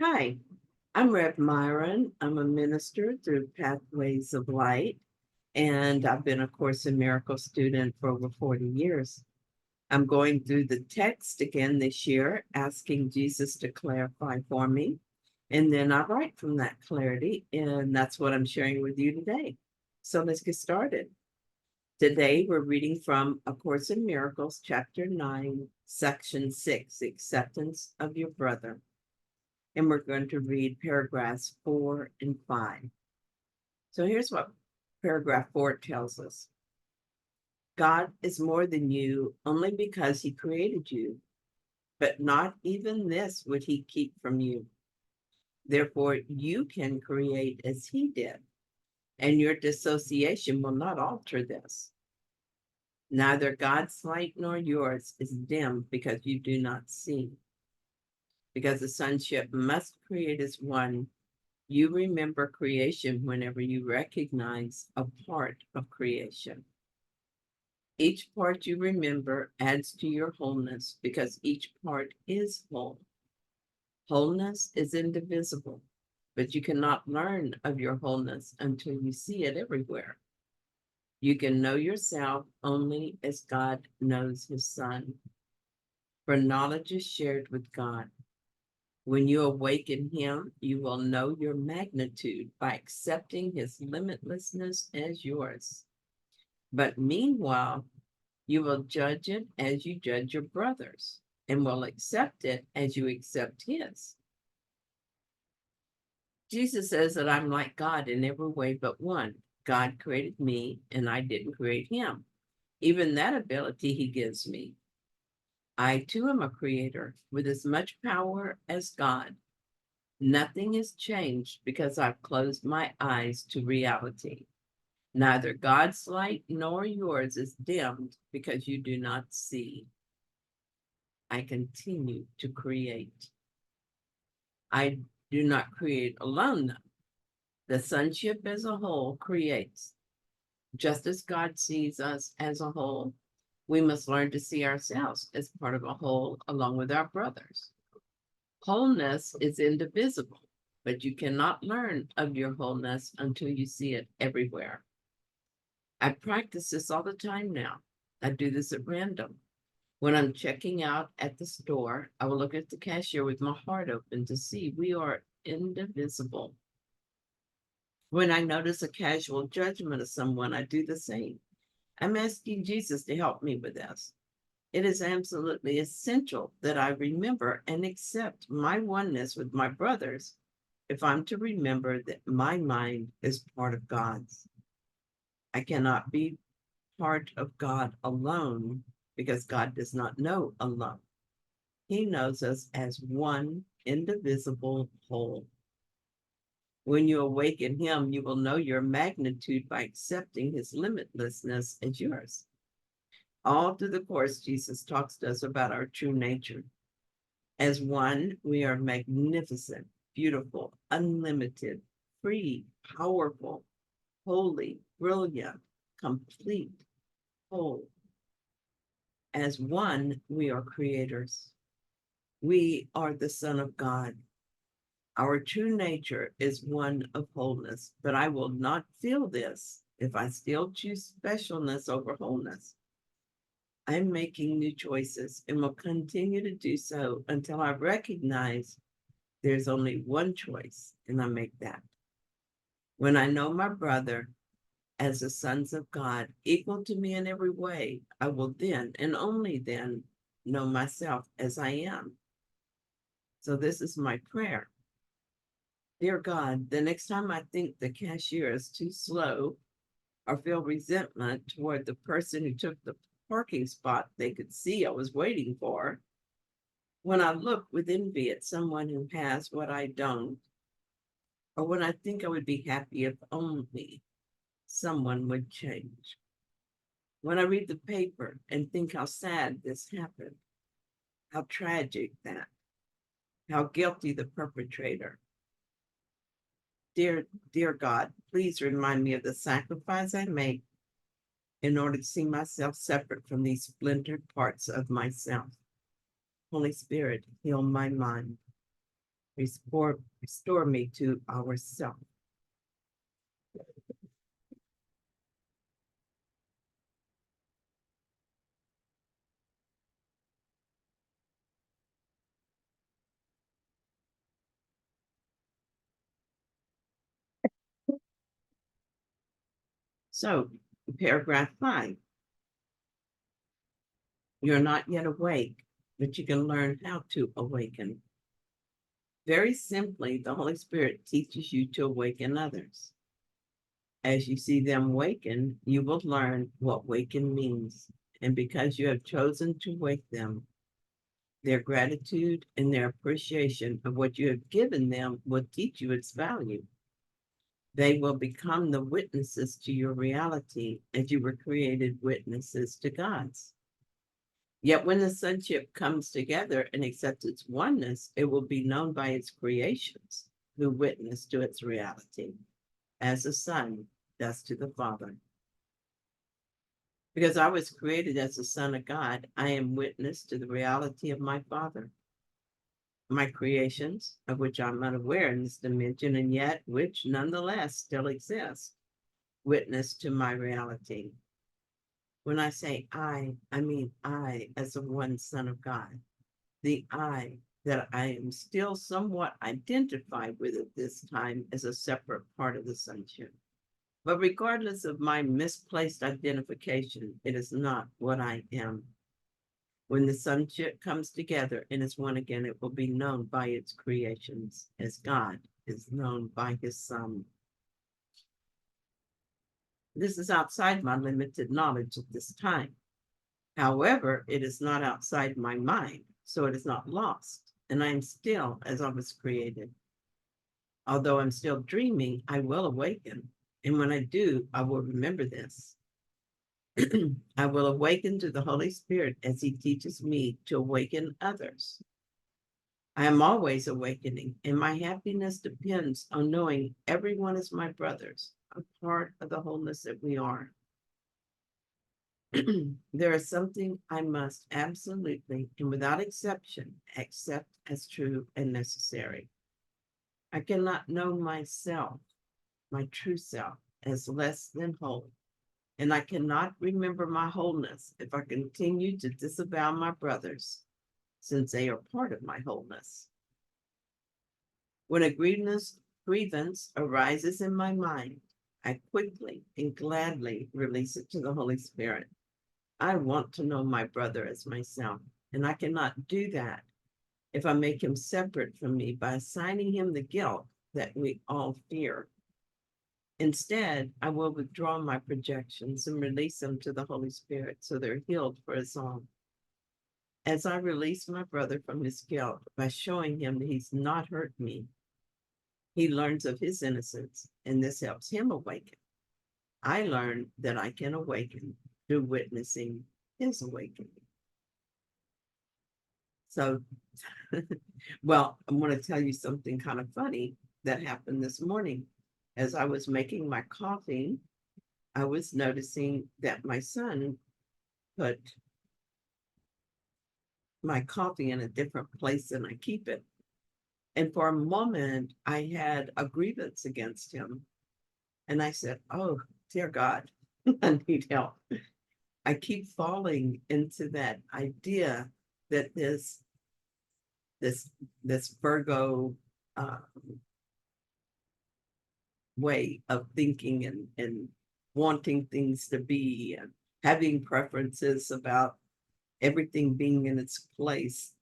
Hi, I'm Rev Myron. I'm a minister through Pathways of Light, and I've been a Course in Miracles student for over 40 years. I'm going through the text again this year, asking Jesus to clarify for me. And then I write from that clarity, and that's what I'm sharing with you today. So let's get started. Today, we're reading from A Course in Miracles, Chapter 9, Section 6, Acceptance of Your Brother. And we're going to read paragraphs 4 and 5. So here's what paragraph 4 tells us. God is more than you only because he created you, but not even this would he keep from you. Therefore, you can create as he did, and your dissociation will not alter this. Neither God's light nor yours is dim because you do not see. Because the sonship must create as one, you remember creation whenever you recognize a part of creation. Each part you remember adds to your wholeness because each part is whole. Wholeness is indivisible, but you cannot learn of your wholeness until you see it everywhere. You can know yourself only as God knows his Son, for knowledge is shared with God. When you awaken him, you will know your magnitude by accepting his limitlessness as yours. But meanwhile, you will judge it as you judge your brothers, and will accept it as you accept his. Jesus says that I'm like God in every way but one. God created me, and I didn't create him. Even that ability he gives me. I too am a creator with as much power as God. Nothing has changed because I've closed my eyes to reality. Neither God's light nor yours is dimmed because you do not see. I continue to create. I do not create alone, though. The sonship as a whole creates. Just as God sees us as a whole, we must learn to see ourselves as part of a whole along with our brothers. Wholeness is indivisible, but you cannot learn of your wholeness until you see it everywhere. I practice this all the time now. I do this at random. When I'm checking out at the store, I will look at the cashier with my heart open to see we are indivisible. When I notice a casual judgment of someone, I do the same. I'm asking Jesus to help me with this. It is absolutely essential that I remember and accept my oneness with my brothers if I'm to remember that my mind is part of God's. I cannot be part of God alone because God does not know alone. He knows us as one indivisible whole. When you awaken him, you will know your magnitude by accepting his limitlessness as yours. All through the Course, Jesus talks to us about our true nature. As one, we are magnificent, beautiful, unlimited, free, powerful, holy, brilliant, complete, whole. As one, we are creators. We are the Son of God. Our true nature is one of wholeness, but I will not feel this if I still choose specialness over wholeness. I'm making new choices and will continue to do so until I recognize there's only one choice, and I make that. When I know my brother as the sons of God, equal to me in every way, I will then and only then know myself as I am. So this is my prayer. Dear God, the next time I think the cashier is too slow or feel resentment toward the person who took the parking spot they could see I was waiting for, when I look with envy at someone who has what I don't, or when I think I would be happy if only someone would change. When I read the paper and think how sad this happened, how tragic that, how guilty the perpetrator. Dear God, please remind me of the sacrifice I make in order to see myself separate from these splintered parts of myself. Holy Spirit, heal my mind. Restore me to ourself. So, paragraph 5. You're not yet awake, but you can learn how to awaken. Very simply, the Holy Spirit teaches you to awaken others. As you see them waken, you will learn what waken means. And because you have chosen to wake them, their gratitude and their appreciation of what you have given them will teach you its value. They will become the witnesses to your reality as you were created witnesses to God's. Yet when the sonship comes together and accepts its oneness, it will be known by its creations who witness to its reality, as the Son does to the Father. Because I was created as the Son of God, I am witness to the reality of my Father. My creations, of which I'm unaware in this dimension, and yet which nonetheless still exist, witness to my reality. When I say I mean I as the one Son of God. The I that I am still somewhat identified with at this time as a separate part of the sonship. But regardless of my misplaced identification, it is not what I am. When the sonship comes together and is one again, it will be known by its creations, as God is known by his Son. This is outside my limited knowledge at this time. However, it is not outside my mind, so it is not lost, and I am still as I was created. Although I'm still dreaming, I will awaken, and when I do, I will remember this. I will awaken to the Holy Spirit as he teaches me to awaken others. I am always awakening, and my happiness depends on knowing everyone is my brothers, a part of the wholeness that we are. There is something I must absolutely and without exception accept as true and necessary. I cannot know myself, my true self, as less than whole, and I cannot remember my wholeness if I continue to disavow my brothers, since they are part of my wholeness. When a grievance arises in my mind, I quickly and gladly release it to the Holy Spirit. I want to know my brother as myself, and I cannot do that if I make him separate from me by assigning him the guilt that we all fear. Instead, I will withdraw my projections and release them to the Holy Spirit so they're healed for us all. As I release my brother from his guilt by showing him that he's not hurt me, he learns of his innocence, and this helps him awaken. I learn that I can awaken through witnessing his awakening. So, well, I'm going to tell you something kind of funny that happened this morning. As I was making my coffee, I was noticing that my son put my coffee in a different place than I keep it. And for a moment, I had a grievance against him. And I said, oh, dear God, I need help. I keep falling into that idea that this Virgo way of thinking and wanting things to be and having preferences about everything being in its place,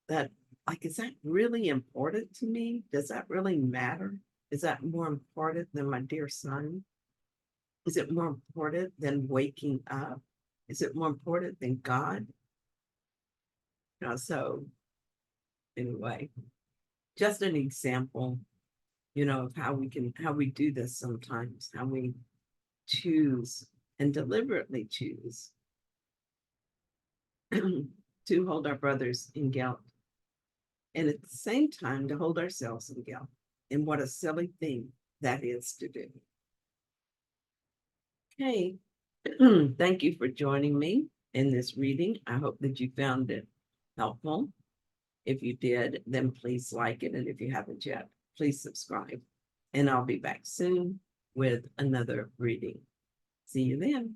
that like, is that really important to me? Does that really matter? Is that more important than my dear son? Is it more important than waking up? Is it more important than God? So anyway, just an example, of how we do this sometimes, how we choose and deliberately choose to hold our brothers in guilt, and at the same time to hold ourselves in guilt. And what a silly thing that is to do. Okay, thank you for joining me in this reading. I hope that you found it helpful. If you did, then please like it. And if you haven't yet, please subscribe. And I'll be back soon with another reading. See you then.